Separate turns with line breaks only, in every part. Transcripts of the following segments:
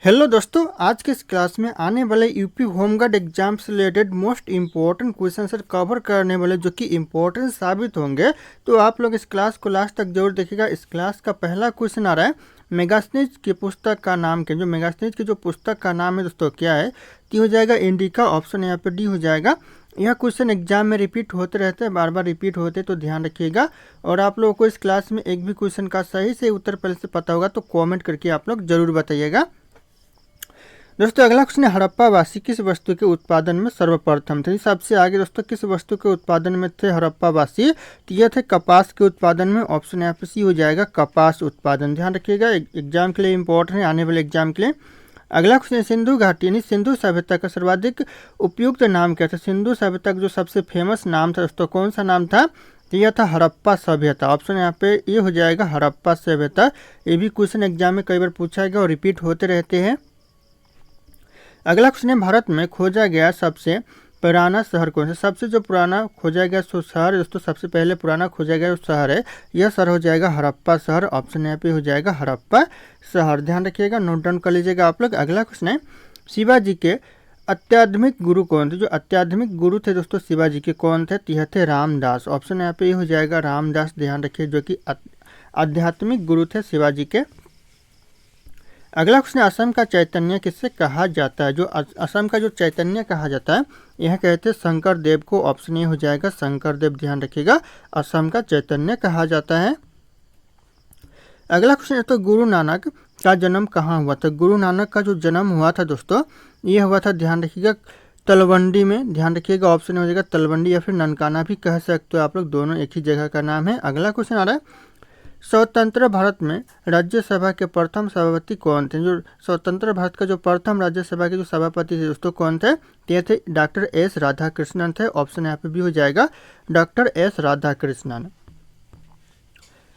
Hello दोस्तों, आज के इस क्लास में आने वाले यूपी होमगार्ड एग्जाम से related most important question sir cover करने वाले जो कि इम्पोर्टेंट साबित होंगे। तो आप लोग इस क्लास को लास्ट तक जरूर देखिएगा। इस क्लास का पहला क्वेश्चन आ रहा है, मेगास्नीज की पुस्तक का नाम क्या। जो मेगास्नीज की जो पुस्तक का नाम है दोस्तों क्या है, टी हो जाएगा इंडिका, ऑप्शन यहाँ पे डी हो जाएगा। यह क्वेश्चन एग्जाम में रिपीट होते रहते हैं, बार बार रिपीट होते, तो ध्यान रखिएगा। और आप लोगों को इस क्लास में एक भी क्वेश्चन का सही से उत्तर पहले से पता होगा तो कॉमेंट करके आप लोग जरूर बताइएगा। दोस्तों अगला क्वेश्चन है, हड़प्पावासी किस वस्तु के उत्पादन में सर्वप्रथम थे। सबसे आगे दोस्तों किस वस्तु के उत्पादन में थे हड़प्पावासी, तो यह थे कपास के उत्पादन में। ऑप्शन यहाँ पे सी हो जाएगा, कपास उत्पादन। ध्यान रखिएगा, एग्जाम के लिए इंपॉर्टेंट है, आने वाले एग्जाम के लिए। अगला क्वेश्चन है, सिंधु घाटी यानी सिंधु सभ्यता का सर्वाधिक उपयुक्त नाम क्या था। सिंधु सभ्यता का जो सबसे फेमस नाम था दोस्तों कौन सा नाम था, तो यह था हड़प्पा सभ्यता। ऑप्शन यहाँ पे ये हो जाएगा, हड़प्पा सभ्यता। ये भी क्वेश्चन एग्जाम में कई बार पूछा गया और रिपीट होते रहते हैं। अगला क्वेश्चन है, भारत में खोजा गया सबसे पुराना शहर कौन सा। सबसे जो पुराना खोजा गया सो शहर दोस्तों, सबसे पहले पुराना खोजा गया शहर है, यह शहर हो जाएगा हड़प्पा शहर। ऑप्शन यहाँ पे हो जाएगा हड़प्पा शहर। ध्यान रखिएगा, नोट डाउन कर लीजिएगा आप लोग। अगला क्वेश्चन है, शिवाजी के अत्याधुनिक गुरु कौन थे। जो अत्याधुनिक गुरु थे दोस्तों शिवाजी के कौन थे, तो यह थे रामदास। ऑप्शन यहाँ पे हो जाएगा रामदास। ध्यान रखिए, जो कि आध्यात्मिक गुरु थे शिवाजी के। अगला क्वेश्चन, असम का चैतन्य किससे कहा जाता है। जो असम का जो चैतन्य कहा जाता है यह कहते हैं शंकर देव को। ऑप्शन ए हो जाएगा शंकर देव। ध्यान रखिएगा, असम का चैतन्य कहा जाता है। अगला क्वेश्चन है, तो गुरु नानक का जन्म कहाँ हुआ था। गुरु नानक का जो जन्म हुआ था दोस्तों, यह हुआ था, ध्यान रखिएगा, तलवंडी में। ध्यान रखिएगा, ऑप्शन हो जाएगा तलवंडी या फिर ननकाना भी कह सकते हो आप लोग, दोनों एक ही जगह का नाम है। अगला क्वेश्चन आ रहा है, स्वतंत्र भारत में राज्यसभा के प्रथम सभापति कौन थे। जो स्वतंत्र भारत का जो प्रथम राज्यसभा के जो सभापति थे दोस्तों कौन थे, ये थे डॉक्टर एस राधाकृष्णन थे। ऑप्शन यहाँ पे भी हो जाएगा डॉक्टर एस राधाकृष्णन।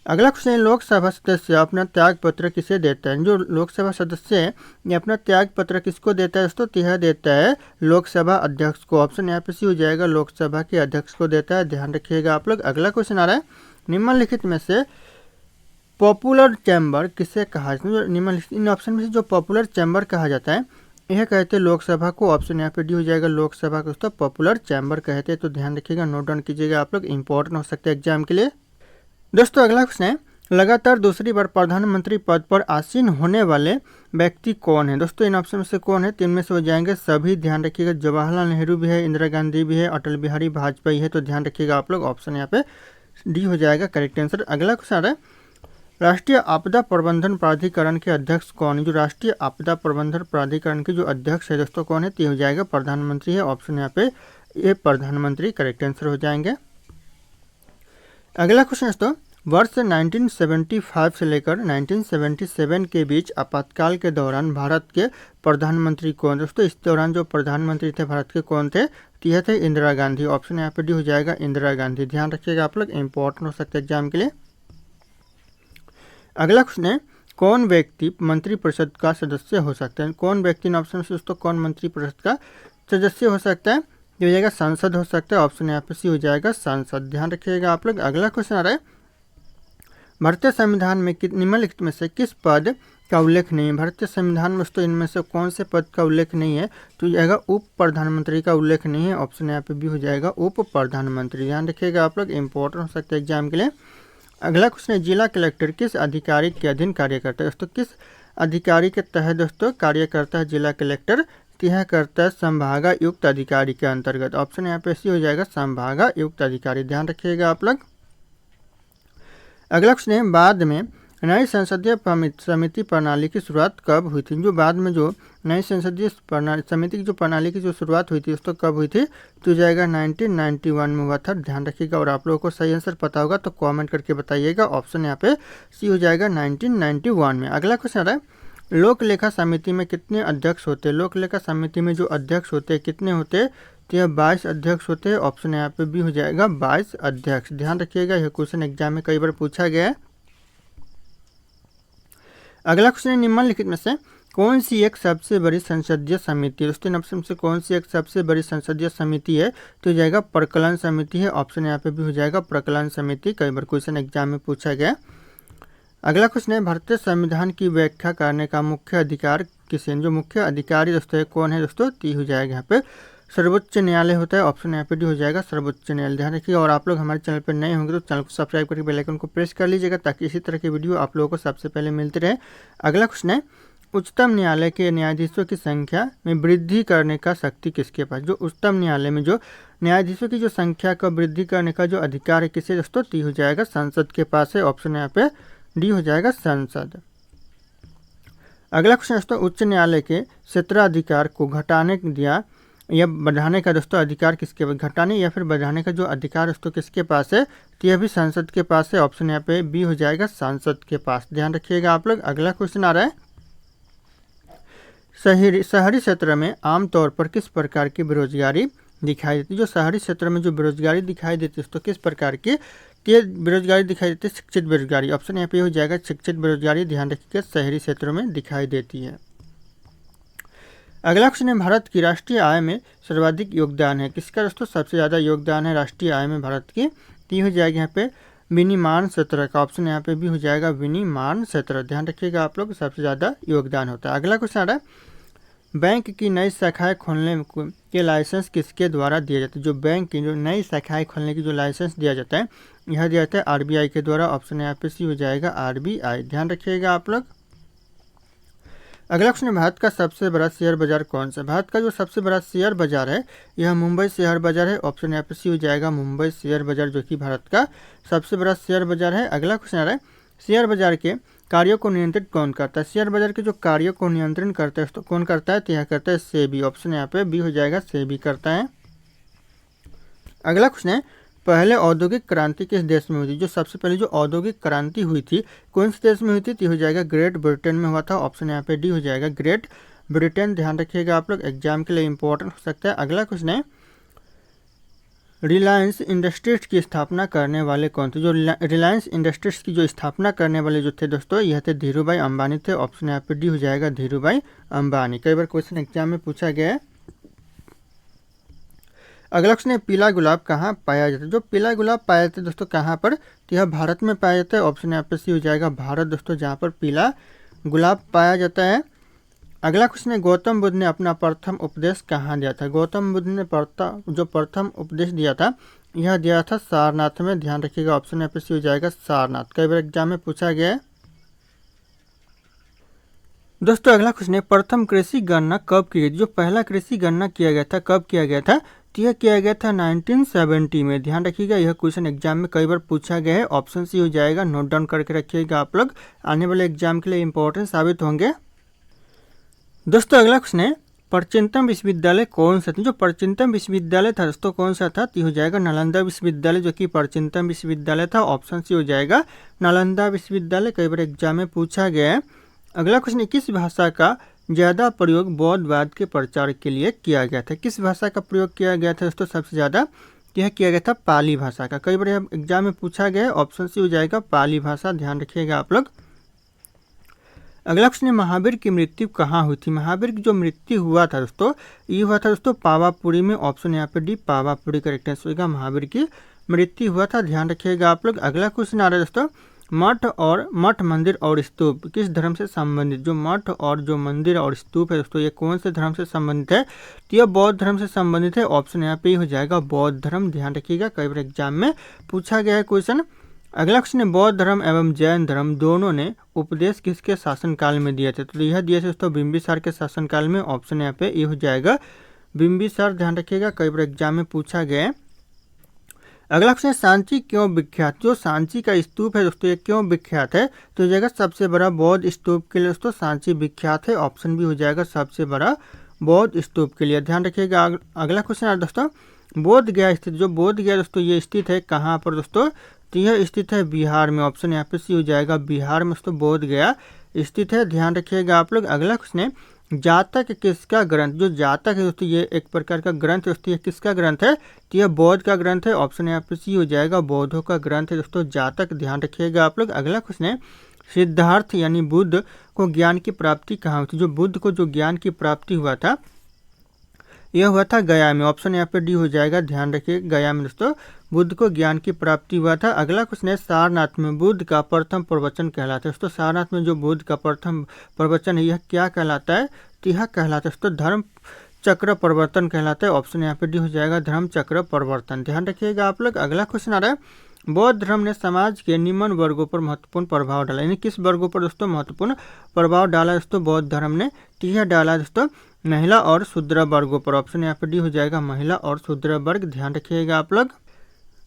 अगला क्वेश्चन है, लोकसभा सदस्य अपना त्याग पत्र किसे देता है। जो लोकसभा सदस्य है ये अपना त्याग पत्र किसको देता है दोस्तों, यह देता है लोकसभा अध्यक्ष को। ऑप्शन यहाँ पे सी हो जाएगा, लोकसभा के अध्यक्ष को देता है। ध्यान रखिएगा आप लोग। अगला क्वेश्चन आ रहा है, निम्नलिखित में से पॉपुलर चैम्बर किसे कहा जाता है। निम्नलिखित इन ऑप्शन में से जो पॉपुलर चैम्बर कहा जाता है यह कहते हैं लोकसभा को। ऑप्शन यहाँ पे डी हो जाएगा, लोकसभा को दोस्तों पॉपुलर चैम्बर कहते हैं। तो ध्यान रखिएगा, नोट डाउन कीजिएगा आप लोग, इंपॉर्टेंट हो सकते हैं एग्जाम के लिए। दोस्तों अगला क्वेश्चन है, लगातार दूसरी बार प्रधानमंत्री पद पर आसीन होने वाले व्यक्ति कौन है। दोस्तों इन ऑप्शन में से कौन है, तीन में से हो जाएंगे सभी। ध्यान रखिएगा, जवाहरलाल नेहरू भी है, इंदिरा गांधी भी है, अटल बिहारी वाजपेयी है। तो ध्यान रखिएगा आप लोग, ऑप्शन यहाँ पे डी हो जाएगा करेक्ट आंसर। अगला क्वेश्चन आ रहा है, राष्ट्रीय आपदा प्रबंधन प्राधिकरण के अध्यक्ष कौन है। जो राष्ट्रीय आपदा प्रबंधन प्राधिकरण के जो अध्यक्ष है दोस्तों कौन है, तो हो जाएगा प्रधानमंत्री है। ऑप्शन यहाँ पे ये प्रधानमंत्री करेक्ट आंसर हो जाएंगे। अगला क्वेश्चन दोस्तों, वर्ष 1975 से लेकर 1977 के बीच आपातकाल के दौरान भारत के प्रधानमंत्री कौन। दोस्तों इस दौरान जो प्रधानमंत्री थे भारत के कौन थे, तो यह थे इंदिरा गांधी। ऑप्शन यहाँ पे डी हो जाएगा इंदिरा गांधी। ध्यान रखिएगा आप लोग, इंपॉर्टेंट हो सकते हैं एग्जाम के लिए। अगला क्वेश्चन है, कौन व्यक्ति मंत्रिपरिषद का सदस्य हो सकता है। कौन व्यक्ति इन ऑप्शन से दोस्तों कौन मंत्रिपरिषद का सदस्य हो सकता है, ये हो जाएगा सांसद हो सकता है। ऑप्शन यहाँ पे सी हो जाएगा सांसद। ध्यान रखिएगा आप लोग। अगला क्वेश्चन आ रहा है, भारतीय संविधान में निम्नलिखित में से किस पद का उल्लेख नहीं है। भारतीय संविधान में दोस्तों इनमें से कौन से पद का उल्लेख नहीं है, तो जाएगा उप प्रधानमंत्री का उल्लेख नहीं है। ऑप्शन यहाँ पे भी हो जाएगा उप प्रधानमंत्री। ध्यान रखिएगा आप लोग, इंपॉर्टेंट हो सकते हैं एग्जाम के लिए। अगला क्वेश्चन है, जिला कलेक्टर किस अधिकारी के अधीन कार्य करता है। दोस्तों किस अधिकारी के तहत दोस्तों कार्य करता है जिला कलेक्टर, यह करता है संभागायुक्त अधिकारी के अंतर्गत। ऑप्शन यहाँ पे सी हो जाएगा संभागायुक्त अधिकारी। ध्यान रखिएगा आप लोग। अगला क्वेश्चन है, बाद में नई संसदीय समिति प्रणाली की शुरुआत कब हुई थी। जो बाद में जो नई संसदीय समिति की जो प्रणाली की जो शुरुआत हुई थी दोस्तों कब हुई थी, तो जाएगा 1991 में हुआ था। ध्यान रखिएगा, और आप लोगों को सही आंसर पता होगा तो कमेंट करके बताइएगा। ऑप्शन यहाँ पे सी हो जाएगा 1991 में। अगला क्वेश्चन आ रहा है, लोक लेखा समिति में कितने अध्यक्ष होते हैं। लोक लेखा समिति में जो अध्यक्ष होते हैं कितने होते हैं, तो यह 22 अध्यक्ष होते हैं। ऑप्शन यहाँ पे भी हो जाएगा 22 अध्यक्ष। ध्यान रखिएगा, यह क्वेश्चन एग्जाम में कई बार पूछा गया है। अगला क्वेश्चन है, निम्नलिखित में से कौन सी एक सबसे बड़ी संसदीय समिति है। दोस्तों ऑप्शन से कौन सी एक सबसे बड़ी संसदीय समिति है, तो जाएगा प्रकलन समिति है। ऑप्शन यहाँ पे भी हो जाएगा प्रकलन समिति। कई बार क्वेश्चन एग्जाम में पूछा गया। अगला क्वेश्चन है, भारतीय संविधान की व्याख्या करने का मुख्य अधिकार किसे, जो मुख्य अधिकारी दोस्तों ये कौन है दोस्तों, तो ये हो जाएगा यहाँ पे सर्वोच्च न्यायालय होता है। ऑप्शन यहाँ पे डी हो जाएगा सर्वोच्च न्यायालय। ध्यान रखिएगा। और आप लोग हमारे चैनल पर नए होंगे तो चैनल को सब्सक्राइब करके बेल आइकन को प्रेस कर लीजिएगा ताकि इसी तरह के वीडियो आप लोगों को सबसे पहले मिलते रहे। अगला क्वेश्चन है, उच्चतम न्यायालय के न्यायाधीशों की संख्या में वृद्धि करने का शक्ति किसके पास। जो उच्चतम न्यायालय में जो न्यायाधीशों की जो संख्या का वृद्धि करने का जो अधिकार है किसे दोस्तों, तो हो जाएगा संसद के पास है। ऑप्शन यहाँ पे डी हो जाएगा संसद। अगला क्वेश्चन दोस्तों, उच्च न्यायालय के क्षेत्राधिकार को घटाने दिया या बढ़ाने का दोस्तों अधिकार किसके पास, घटाने या फिर बढ़ाने का जो अधिकार दोस्तों किसके पास है, तो यह भी संसद के पास है। ऑप्शन यहाँ पे बी हो जाएगा संसद के पास। ध्यान रखिएगा आप लोग। अगला क्वेश्चन आ रहा है, शहरी क्षेत्र में आमतौर पर किस प्रकार की बेरोजगारी दिखाई देती है। जो शहरी क्षेत्र में जो बेरोजगारी दिखाई देती है दोस्तों किस प्रकार की बेरोजगारी दिखाई देती है, शिक्षित बेरोजगारी। ऑप्शन यहाँ पे हो जाएगा शिक्षित बेरोजगारी। ध्यान रखिएगा शहरी क्षेत्रों में दिखाई देती है। अगला क्वेश्चन है, भारत की राष्ट्रीय आय में सर्वाधिक योगदान है किसका दोस्तों, सबसे ज़्यादा योगदान है राष्ट्रीय आय में भारत की, ती हो जाएगी यहाँ पे विनिर्माण क्षेत्र का। ऑप्शन यहाँ पे भी हो जाएगा विनिर्माण क्षेत्र। ध्यान रखिएगा आप लोग, सबसे ज़्यादा योगदान होता है। अगला क्वेश्चन आ रहा है, बैंक की नई शाखाएं खोलने के लाइसेंस किसके द्वारा दिया जाता है। जो बैंक की जो नई शाखाएं खोलने की जो लाइसेंस दिया जाता है यह दिया जाता है आरबीआई के द्वारा। ऑप्शन यहाँ पे सी हो जाएगा आरबीआई। ध्यान रखिएगा आप लोग। अगला क्वेश्चन है, भारत का सबसे बड़ा शेयर बाजार कौन सा। भारत का जो सबसे बड़ा शेयर बाजार है यह मुंबई शेयर बाजार है। ऑप्शन यहाँ पे सी हो जाएगा मुंबई शेयर बाजार, जो कि भारत का सबसे बड़ा शेयर बाजार है। अगला क्वेश्चन आ रहा है, शेयर बाजार के कार्यों को नियंत्रित कौन करता है। शेयर बाजार के जो कार्यों को नियंत्रण करता है तो कौन करता है, तो यह करता है सेबी। ऑप्शन यहाँ पे बी हो जाएगा सेबी करता है। अगला क्वेश्चन है, पहले औद्योगिक क्रांति किस देश में हुई थी। जो सबसे पहले जो औद्योगिक क्रांति हुई थी कौन से देश में हुई थी, तो हो जाएगा ग्रेट ब्रिटेन में हुआ था। ऑप्शन यहाँ पे डी हो जाएगा ग्रेट ब्रिटेन। ध्यान रखिएगा आप लोग, एग्जाम के लिए इंपॉर्टेंट हो सकता है। अगला क्वेश्चन है, रिलायंस इंडस्ट्रीज की स्थापना करने वाले कौन थे। जो रिलायंस इंडस्ट्रीज की जो स्थापना करने वाले जो थे दोस्तों यह थे धीरूभाई अंबानी थे। ऑप्शन यहाँ पे डी हो जाएगा धीरूभाई अंबानी। कई बार क्वेश्चन एग्जाम में पूछा गया है। अगला क्वेश्चन है, पीला गुलाब कहाँ पाया जाता है। जो पीला गुलाब पाया जाता है दोस्तों कहाँ पर, तो यह भारत में पाया जाता है। ऑप्शन यहाँ पे सी हो जाएगा भारत दोस्तों, जहाँ पर पीला गुलाब पाया जाता है। अगला क्वेश्चन है, गौतम बुद्ध ने अपना प्रथम उपदेश कहाँ दिया था। गौतम बुद्ध ने जो प्रथम उपदेश दिया था यह दिया था सारनाथ में। ध्यान रखिएगा, ऑप्शन यहाँ पे सी हो जाएगा सारनाथ। कई बार एग्जाम में पूछा गया है दोस्तों। अगला क्वेश्चन है, प्रथम कृषि गणना कब की गई। जो पहला कृषि गणना किया गया था कब किया गया था, तो यह किया गया था 1970 में। ध्यान रखिएगा, यह क्वेश्चन एग्जाम में कई बार पूछा गया है। ऑप्शन सी हो जाएगा, नोट डाउन करके रखिएगा आप लोग, आने वाले एग्जाम के लिए इंपॉर्टेंट साबित होंगे। दोस्तों अगला क्वेश्चन है, प्राचीनतम विश्वविद्यालय कौन सा था। जो प्राचीनतम विश्वविद्यालय था दोस्तों कौन सा था, तो हो जाएगा नालंदा विश्वविद्यालय, जो कि प्राचीनतम विश्वविद्यालय था। ऑप्शन सी हो जाएगा नालंदा विश्वविद्यालय। कई बार एग्जाम में पूछा गया है। अगला क्वेश्चन है, किस भाषा का ज़्यादा प्रयोग बौद्धवाद के प्रचार के लिए किया गया था। किस भाषा का प्रयोग किया गया था दोस्तों सबसे ज़्यादा, यह किया गया था पाली भाषा का। कई बार एग्जाम में पूछा गया है। ऑप्शन सी हो जाएगा पाली भाषा। ध्यान रखिएगा आप लोग। अगला क्वेश्चन है, महावीर की मृत्यु कहाँ हुई थी। महावीर की जो मृत्यु हुआ था दोस्तों ये हुआ था दोस्तों पावापुरी में। ऑप्शन यहाँ पे डी पावापुरी करेक्ट आंसर होगा, महावीर की मृत्यु हुआ था। ध्यान रखिएगा आप लोग। अगला क्वेश्चन आ रहा है दोस्तों, मठ मंदिर और स्तूप किस धर्म से संबंधित। जो मठ और जो मंदिर और स्तूप है दोस्तों ये कौन से धर्म से संबंधित है, तो यह बौद्ध धर्म से संबंधित है। ऑप्शन यहाँ पे हो जाएगा बौद्ध धर्म। ध्यान रखिएगा, कई बार एग्जाम में पूछा गया है क्वेश्चन। अगला क्वेश्चन है, बौद्ध धर्म एवं जैन धर्म दोनों ने उपदेश किसके शासनकाल में दिए थे। तो यह दिए थे दोस्तों बिंबिसार के शासनकाल में। ऑप्शन यहाँ पे ये हो जाएगा बिंबिसार। ध्यान रखिएगा, कई बार एग्जाम में पूछा गया है। अगला क्वेश्चन है, सांची क्यों विख्यात। जो सांची का स्तूप है दोस्तों ये क्यों विख्यात है, तो जगह सबसे बड़ा बौद्ध स्तूप के लिए दोस्तों सांची विख्यात है। ऑप्शन भी हो जाएगा सबसे बड़ा बौद्ध स्तूप के लिए। ध्यान रखिएगा। अगला क्वेश्चन है दोस्तों, बोध गया स्थित। जो बोध गया दोस्तों ये स्थित है कहाँ पर दोस्तों, तो यह स्थित है बिहार में। ऑप्शन यहाँ पे सी हो जाएगा बिहार में दोस्तों बोध गया स्थित है। ध्यान रखिएगा आप लोग। अगला क्वेश्चन है, जातक किसका ग्रंथ। जो जातक है दोस्तों ये एक प्रकार का ग्रंथ दोस्तों, ये किसका ग्रंथ है, तो यह बौद्ध का ग्रंथ है। ऑप्शन यहाँ पे सी हो जाएगा बौद्धों का ग्रंथ है दोस्तों जातक। ध्यान रखिएगा आप लोग। अगला क्वेश्चन है, सिद्धार्थ यानी बुद्ध को ज्ञान की प्राप्ति कहाँ हुई थी। जो बुद्ध को जो ज्ञान की प्राप्ति हुआ था यह हुआ था गया में। ऑप्शन यहाँ पे डी हो जाएगा, ध्यान रखिए। गया में दोस्तों बुद्ध को ज्ञान की प्राप्ति हुआ था। अगला क्वेश्चन है, सारनाथ में बुद्ध का प्रथम प्रवचन कहलाता है। दोस्तों सारनाथ में जो बुद्ध का प्रथम प्रवचन है यह क्या कहलाता है? तो यह कहलाता है दोस्तों धर्म चक्र परिवर्तन कहलाता है। ऑप्शन यहाँ पे डी हो जाएगा, धर्म चक्र परिवर्तन। ध्यान रखिएगा आप लोग। अगला क्वेश्चन आ रहा है, बौद्ध धर्म ने समाज के निम्न वर्गों पर महत्वपूर्ण प्रभाव डाला। यानी किस वर्गों पर दोस्तों महत्वपूर्ण प्रभाव डाला दोस्तों बौद्ध धर्म ने? तो यह डाला दोस्तों महिला और शूद्र वर्गों पर। ऑप्शन यहाँ पे डी हो जाएगा, महिला और शूद्र वर्ग। ध्यान रखिएगा आप लोग।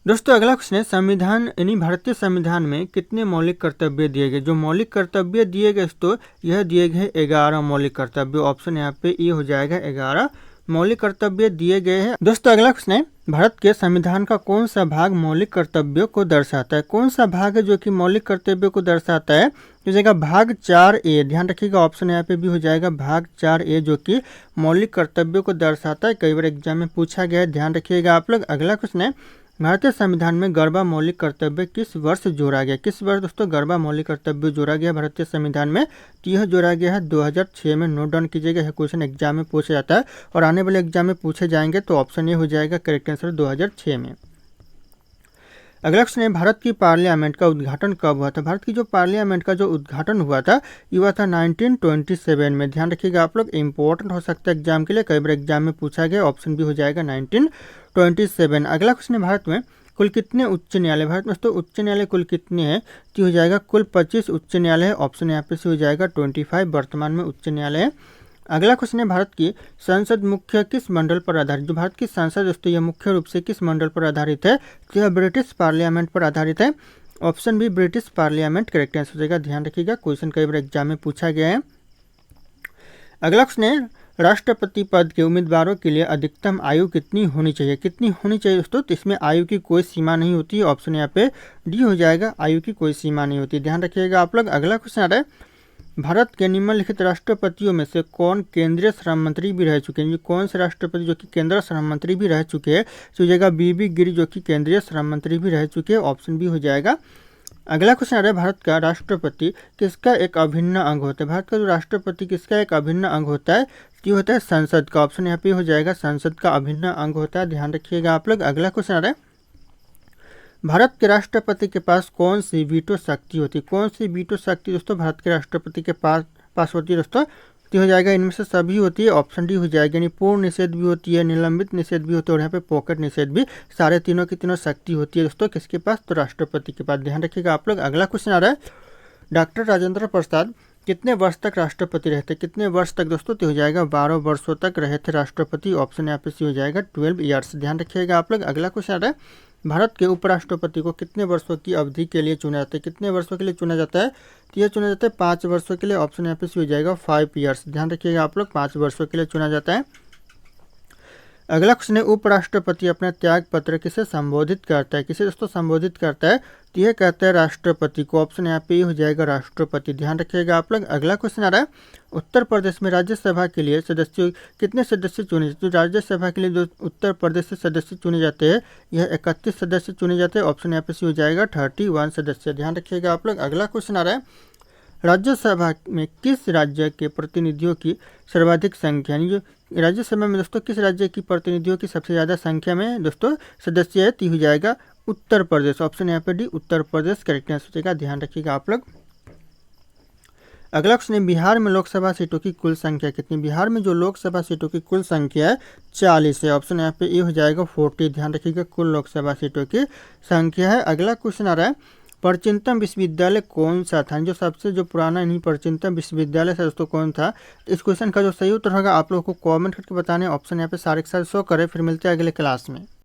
दोस्तों अगला क्वेश्चन है, संविधान यानी भारतीय संविधान में कितने मौलिक कर्तव्य दिए गए? जो मौलिक कर्तव्य दिए गए दोस्तों यह दिए गए 11 मौलिक कर्तव्य। ऑप्शन यहाँ पे ये हो जाएगा, 11 मौलिक कर्तव्य दिए गए हैं। दोस्तों अगला क्वेश्चन है, भारत के संविधान का कौन सा भाग मौलिक कर्तव्यों को दर्शाता है? कौन सा भाग है जो कि मौलिक कर्तव्यों को दर्शाता है? हो जाएगा भाग 4A। ध्यान रखिएगा, ऑप्शन यहाँ पे भी हो जाएगा भाग 4A, जो कि मौलिक कर्तव्यों को दर्शाता है। कई बार एग्जाम में पूछा गया है, ध्यान रखिएगा आप लोग। अगला क्वेश्चन है, भारतीय संविधान में गरबा मौलिक कर्तव्य किस वर्ष जोड़ा गया? किस वर्ष दोस्तों गरबा मौलिक कर्तव्य जोड़ा गया भारतीय संविधान में? तो यह जोड़ा गया है 2006 में। नोट डाउन कीजिएगा, यह क्वेश्चन एग्जाम में पूछा जाता है और आने वाले एग्जाम में पूछे जाएंगे। तो ऑप्शन ये हो जाएगा करेक्ट आंसर, 2006 में। अगला क्वेश्चन है, भारत की पार्लियामेंट का उद्घाटन कब हुआ था? भारत की जो पार्लियामेंट का जो उद्घाटन हुआ था ये हुआ था 1927 में। ध्यान रखिएगा आप लोग, इंपॉर्टेंट हो सकता है एग्जाम के लिए, कई बार एग्जाम में पूछा गया। ऑप्शन भी हो जाएगा 1927। अगला क्वेश्चन है, भारत में कुल कितने उच्च न्यायालय? भारत में तो उच्च न्यायालय कुल कितने हैं? तो हो जाएगा कुल 25 उच्च न्यायालय है। ऑप्शन यहाँ पे से हो जाएगा 25 वर्तमान में उच्च न्यायालय है। अगला क्वेश्चन है, भारत की संसद मुख्य किस मंडल पर आधारित? जो भारत की संसद दोस्तों यह मुख्य रूप से किस मंडल पर आधारित है? तो यह ब्रिटिश पार्लियामेंट पर आधारित है। ऑप्शन भी ब्रिटिश पार्लियामेंट करेक्ट आंसर हो जाएगा। ध्यान रखिएगा, क्वेश्चन कई बार एग्जाम में पूछा गया है। अगला क्वेश्चन है, राष्ट्रपति पद के उम्मीदवारों के लिए अधिकतम आयु कितनी होनी चाहिए? कितनी होनी चाहिए दोस्तों? तो इसमें आयु की कोई सीमा नहीं होती है। ऑप्शन यहाँ पे डी हो जाएगा, आयु की कोई सीमा नहीं होती। ध्यान रखिएगा आप लोग। अगला क्वेश्चन आ रहा है, भारत के निम्नलिखित राष्ट्रपतियों में से कौन केंद्रीय श्रम मंत्री भी रह चुके हैं? कौन से राष्ट्रपति जो कि केंद्रीय श्रम मंत्री भी रह चुके हैं? तो हो जाएगा बीबी गिरी, जो कि केंद्रीय श्रम मंत्री भी रह चुके हैं। ऑप्शन भी हो जाएगा। अगला क्वेश्चन आ रहा है, भारत का राष्ट्रपति किसका एक अभिन्न अंग होता है? भारत का जो राष्ट्रपति किसका एक अभिन्न अंग होता है? तो होता है संसद का। ऑप्शन यहाँ पे हो जाएगा, संसद का अभिन्न अंग होता है। ध्यान रखिएगा आप लोग। अगला क्वेश्चन आ रहा है, भारत के राष्ट्रपति के पास कौन सी वीटो शक्ति होती है? कौन सी वीटो शक्ति दोस्तों भारत के राष्ट्रपति के पास होती है दोस्तों? तो हो जाएगा इनमें से सभी होती है। ऑप्शन डी हो जाएगा, यानी पूर्ण निषेध भी होती है, निलंबित निषेध भी होती है और यहाँ पे पॉकेट निषेध भी। सारे तीनों की तीनों शक्ति होती है दोस्तों किसके पास? तो राष्ट्रपति के पास। ध्यान रखिएगा आप लोग। अगला क्वेश्चन आ रहा है, डॉक्टर राजेंद्र प्रसाद कितने वर्ष तक राष्ट्रपति रहते? कितने वर्ष तक दोस्तों? तो हो जाएगा 12 वर्षों तक रहे थे राष्ट्रपति। ऑप्शन यहाँ पे सी हो जाएगा 12 ईयर्स। ध्यान रखिएगा आप लोग। अगला क्वेश्चन आ रहा है, भारत के उपराष्ट्रपति को कितने वर्षों की अवधि के लिए चुना जाता है? कितने वर्षों के लिए चुना जाता है? तो यह चुना जाता है 5 वर्षों के लिए। ऑप्शन यहाँ पे सी हो जाएगा 5 ईयर्स। ध्यान रखिएगा आप लोग, 5 वर्षों के लिए चुना जाता है। अगला क्वेश्चन है, उपराष्ट्रपति अपना त्याग पत्र किसे संबोधित करता है? किसे दोस्तों संबोधित करता है? तो यह कहता है राष्ट्रपति को। ऑप्शन यहाँ पे हो जाएगा राष्ट्रपति। ध्यान रखिएगा आप लोग। अगला क्वेश्चन आ रहा है, उत्तर प्रदेश में राज्यसभा के लिए सदस्य कितने सदस्य चुने जाते हैं? तो राज्यसभा के लिए जो उत्तर प्रदेश से सदस्य चुने जाते हैं यह 31 सदस्य चुने जाते हैं। ऑप्शन यहाँ पे सी हो जाएगा 31 सदस्य। ध्यान रखिएगा आप लोग। अगला क्वेश्चन आ रहा है, राज्यसभा में किस राज्य के प्रतिनिधियों की सर्वाधिक संख्या? यानी जो राज्यसभा में दोस्तों किस राज्य की प्रतिनिधियों की सबसे ज़्यादा संख्या में दोस्तों सदस्य है? तो हो जाएगा उत्तर प्रदेश। ऑप्शन यहाँ पे D Uttar Pradesh correct answer हो जाएगा। ध्यान रखिएगा आप लोग। अगला क्वेश्चन है, बिहार में लोकसभा सीटों की कुल संख्या कितनी? बिहार में जो लोकसभा सीटों की कुल संख्या है 40 है। ऑप्शन यहाँ पे ए हो जाएगा 40। ध्यान रखिएगा, कुल लोकसभा सीटों की संख्या है। अगला क्वेश्चन आ रहा है, प्राचीनतम विश्वविद्यालय कौन सा था? जो सबसे जो पुराना नहीं प्राचीनतम विश्वविद्यालय था दोस्तों कौन था? इस क्वेश्चन का जो सही उत्तर होगा आप लोगों को कमेंट करके बताने। ऑप्शन यहाँ पे सारे के सारे शो करें। फिर मिलते हैं अगले क्लास में।